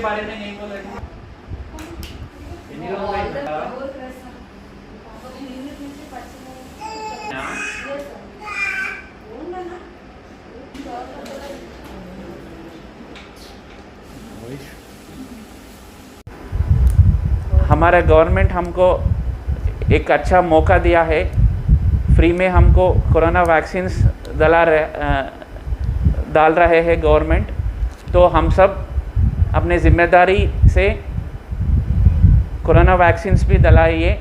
बारे में नहीं बोला हमारा गवर्नमेंट हमको एक अच्छा मौका दिया है। फ्री में हमको कोरोना वैक्सीन्स डाल रहे हैं गवर्नमेंट। तो हम सब अपने ज़िम्मेदारी से कोरोना वैक्सीन्स भी डलाइए।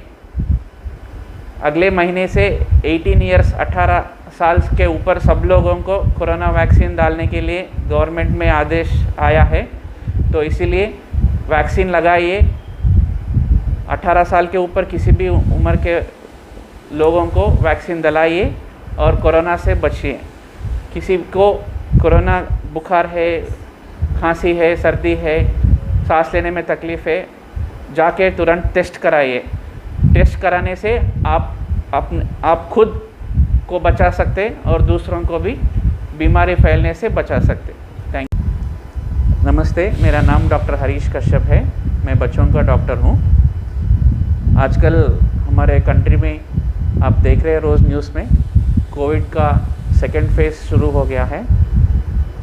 अगले महीने से 18 ईयर्स 18 साल के ऊपर सब लोगों को कोरोना वैक्सीन डालने के लिए गवर्नमेंट में आदेश आया है। तो इसीलिए वैक्सीन लगाइए। 18 साल के ऊपर किसी भी उम्र के लोगों को वैक्सीन दिलाइए और कोरोना से बचिए। किसी को कोरोना बुखार है, खांसी है, सर्दी है, सांस लेने में तकलीफ़ है, जाके तुरंत टेस्ट कराइए। टेस्ट कराने से आप खुद को बचा सकते और दूसरों को भी बीमारी फैलने से बचा सकते। Thank you. नमस्ते, मेरा नाम डॉक्टर हरीश कश्यप है। मैं बच्चों का डॉक्टर हूँ। आजकल हमारे कंट्री में आप देख रहे हैं रोज़ न्यूज़ में कोविड का सेकेंड फेज़ शुरू हो गया है।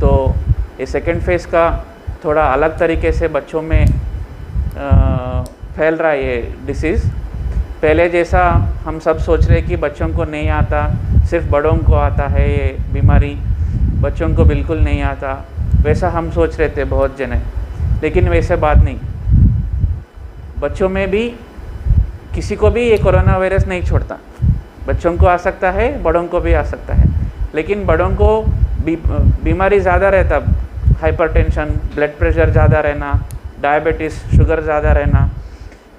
तो ये सेकेंड फेज़ का थोड़ा अलग तरीके से बच्चों में फैल रहा है ये डिसीज़। पहले जैसा हम सब सोच रहे कि बच्चों को नहीं आता, सिर्फ बड़ों को आता है ये बीमारी, बच्चों को बिल्कुल नहीं आता, वैसा हम सोच रहे थे बहुत जने। लेकिन वैसे बात नहीं। बच्चों में भी किसी को भी ये कोरोना वायरस नहीं छोड़ता। बच्चों को आ सकता है, बड़ों को भी आ सकता है। लेकिन बड़ों को बीमारी ज़्यादा रहता, हाइपरटेंशन, ब्लड प्रेशर ज़्यादा रहना, डायबिटीज़, शुगर ज़्यादा रहना,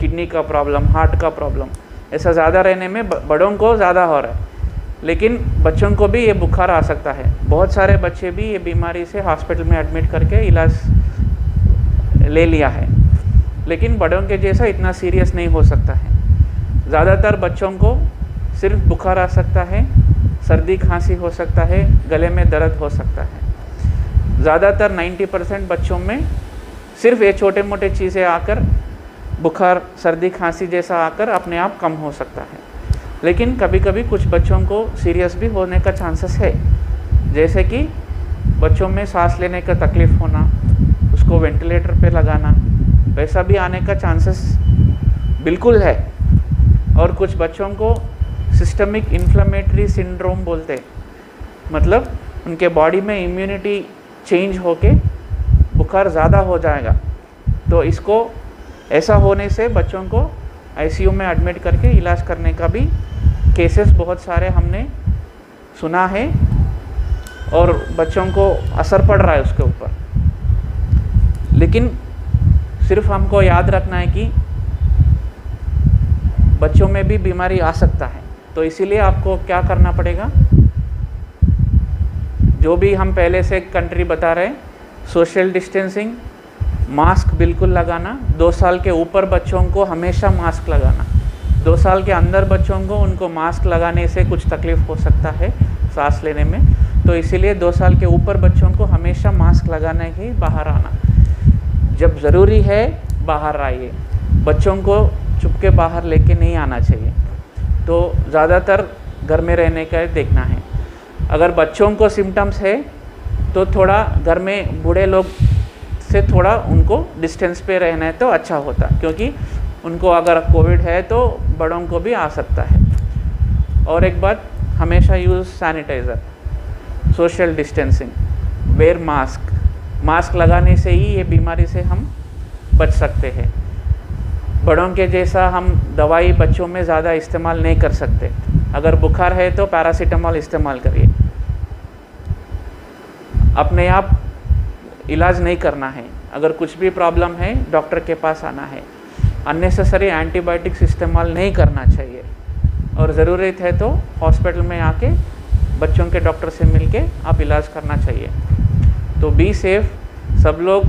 किडनी का प्रॉब्लम, हार्ट का प्रॉब्लम, ऐसा ज़्यादा रहने में बड़ों को ज़्यादा हो रहा है। लेकिन बच्चों को भी ये बुखार आ सकता है। बहुत सारे बच्चे भी ये बीमारी से हॉस्पिटल में एडमिट करके इलाज ले लिया है। लेकिन बड़ों के जैसा इतना सीरियस नहीं हो सकता है। ज़्यादातर बच्चों को सिर्फ बुखार आ सकता है, सर्दी खांसी हो सकता है, गले में दर्द हो सकता है। ज़्यादातर 90% बच्चों में सिर्फ ये छोटे मोटे चीज़ें आकर बुखार, सर्दी, खांसी जैसा आकर अपने आप कम हो सकता है। लेकिन कभी कभी कुछ बच्चों को सीरियस भी होने का चांसेस है। जैसे कि बच्चों में सांस लेने का तकलीफ़ होना, उसको वेंटिलेटर पे लगाना, वैसा भी आने का चांसेस बिल्कुल है। और कुछ बच्चों को सिस्टमिक इन्फ्लेमेटरी सिंड्रोम बोलते हैं, मतलब उनके बॉडी में इम्यूनिटी चेंज होके बुखार ज़्यादा हो जाएगा। तो इसको ऐसा होने से बच्चों को आईसीयू में एडमिट करके इलाज करने का भी केसेस बहुत सारे हमने सुना है और बच्चों को असर पड़ रहा है उसके ऊपर। लेकिन सिर्फ हमको याद रखना है कि बच्चों में भी बीमारी आ सकता है। तो इसीलिए आपको क्या करना पड़ेगा, जो भी हम पहले से कंट्री बता रहे हैं, सोशल डिस्टेंसिंग, मास्क बिल्कुल लगाना। 2 साल के ऊपर बच्चों को हमेशा मास्क लगाना। 2 साल के अंदर बच्चों को उनको मास्क लगाने से कुछ तकलीफ़ हो सकता है सांस लेने में। तो इसीलिए 2 साल के ऊपर बच्चों को हमेशा मास्क लगाना ही, बाहर आना जब ज़रूरी है बाहर आइए। बच्चों को चुपके बाहर लेके नहीं आना चाहिए। तो ज़्यादातर घर में रहने का देखना है। अगर बच्चों को सिम्टम्स है तो थोड़ा घर में बूढ़े लोग से थोड़ा उनको डिस्टेंस पे रहना है तो अच्छा होता, क्योंकि उनको अगर कोविड है तो बड़ों को भी आ सकता है। और एक बात, हमेशा use sanitiser, social distancing, wear mask. Mask लगाने से ही ये बीमारी से हम बच सकते हैं। बड़ों के जैसा हम दवाई बच्चों में ज़्यादा इस्तेमाल नहीं कर सकते। अगर बुखार है तो पैरासीटामॉल इस्तेमाल करिए। अपने आप इलाज नहीं करना है। अगर कुछ भी प्रॉब्लम है डॉक्टर के पास आना है। अननेसेसरी एंटीबायोटिक्स इस्तेमाल नहीं करना चाहिए। और ज़रूरत है तो हॉस्पिटल में आके बच्चों के डॉक्टर से मिलके आप इलाज करना चाहिए। तो बी सेफ। सब लोग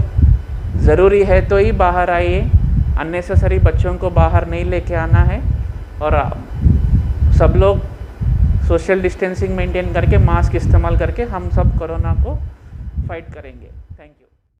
ज़रूरी है तो ही बाहर आइए। अननेसेसरी बच्चों को बाहर नहीं लेके आना है। और सब लोग सोशल डिस्टेंसिंग मेंटेन करके, मास्क इस्तेमाल करके हम सब कोरोना को फाइट करेंगे। Thank you.